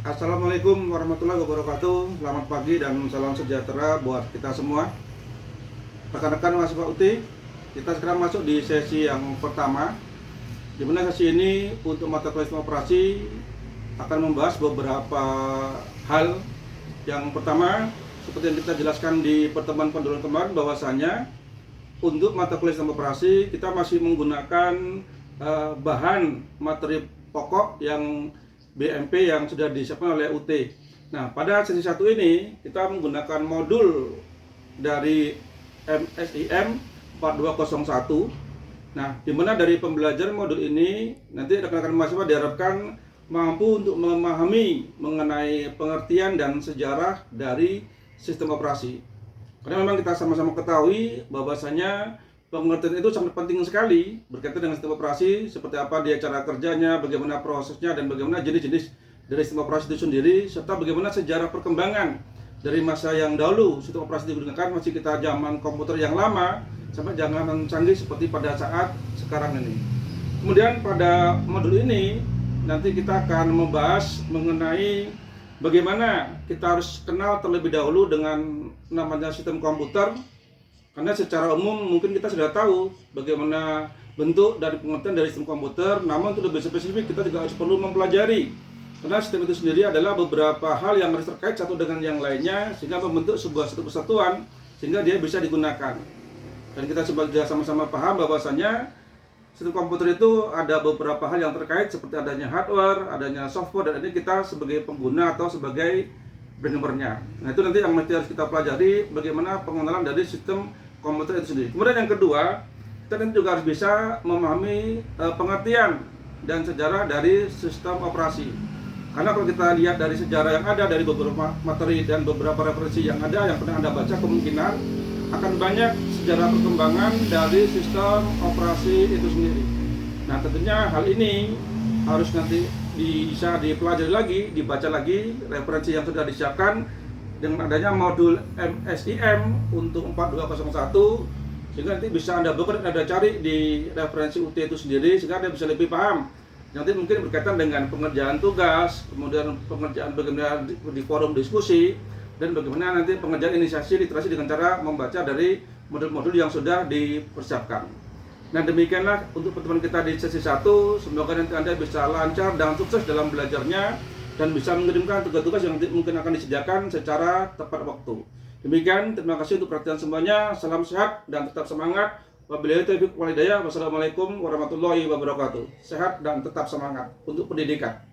Assalamualaikum warahmatullahi wabarakatuh. Selamat pagi dan salam sejahtera buat kita semua. Rekan-rekan mahasiswa UT, kita sekarang masuk di sesi yang pertama, di mana sesi ini untuk mata kuliah sistem operasi akan membahas beberapa hal. Yang pertama, seperti yang kita jelaskan di pertemuan pendahuluan kemarin, bahwasanya untuk mata kuliah sistem operasi kita masih menggunakan bahan materi pokok yang BMP yang sudah disiapkan oleh UT. Nah, pada sesi 1 ini kita menggunakan modul dari MSIM 4201. Nah, di mana dari pembelajaran modul ini nanti rekan-rekan mahasiswa diharapkan mampu untuk memahami mengenai pengertian dan sejarah dari sistem operasi. Karena memang kita sama-sama ketahui bahwasanya pengertian itu sangat penting sekali berkaitan dengan sistem operasi, seperti apa dia cara kerjanya, bagaimana prosesnya, dan bagaimana jenis-jenis dari sistem operasi itu sendiri, serta bagaimana sejarah perkembangan dari masa yang dahulu sistem operasi digunakan, masih kita zaman komputer yang lama sampai zaman canggih seperti pada saat sekarang ini. Kemudian pada modul ini nanti kita akan membahas mengenai bagaimana kita harus kenal terlebih dahulu dengan namanya sistem komputer. Karena secara umum mungkin kita sudah tahu bagaimana bentuk dari pengertian dari sistem komputer, namun untuk lebih spesifik kita juga harus perlu mempelajari. Karena sistem itu sendiri adalah beberapa hal yang harus terkait satu dengan yang lainnya sehingga membentuk sebuah satu kesatuan sehingga dia bisa digunakan. Dan kita sudah sama-sama paham bahwasanya sistem komputer itu ada beberapa hal yang terkait seperti adanya hardware, adanya software, dan ini kita sebagai pengguna atau sebagai brain-nya. Nah, itu nanti yang mesti harus kita pelajari bagaimana pengenalan dari sistem komputer itu sendiri. Kemudian yang kedua, kita nanti juga harus bisa memahami pengertian dan sejarah dari sistem operasi. Karena kalau kita lihat dari sejarah yang ada, dari beberapa materi dan beberapa referensi yang ada yang pernah Anda baca, kemungkinan akan banyak sejarah perkembangan dari sistem operasi itu sendiri. Nah, tentunya hal ini harus nanti bisa dipelajari lagi, dibaca lagi referensi yang sudah disiapkan dengan adanya modul MSIM untuk 4201, sehingga nanti bisa Anda buka dan Anda cari di referensi UT itu sendiri sehingga Anda bisa lebih paham. Nanti mungkin berkaitan dengan pengerjaan tugas, kemudian pengerjaan bagaimana di forum diskusi, dan bagaimana nanti pengerjaan inisiasi literasi dengan cara membaca dari modul-modul yang sudah dipersiapkan. Nah, demikianlah untuk pertemuan kita di sesi 1. Semoga nanti Anda bisa lancar dan sukses dalam belajarnya dan bisa mengirimkan tugas-tugas yang nanti mungkin akan disediakan secara tepat waktu. Demikian, terima kasih untuk perhatian semuanya. Salam sehat dan tetap semangat. Wabillahi taufiq wal hidayah. Wassalamualaikum warahmatullahi wabarakatuh. Sehat dan tetap semangat untuk pendidikan.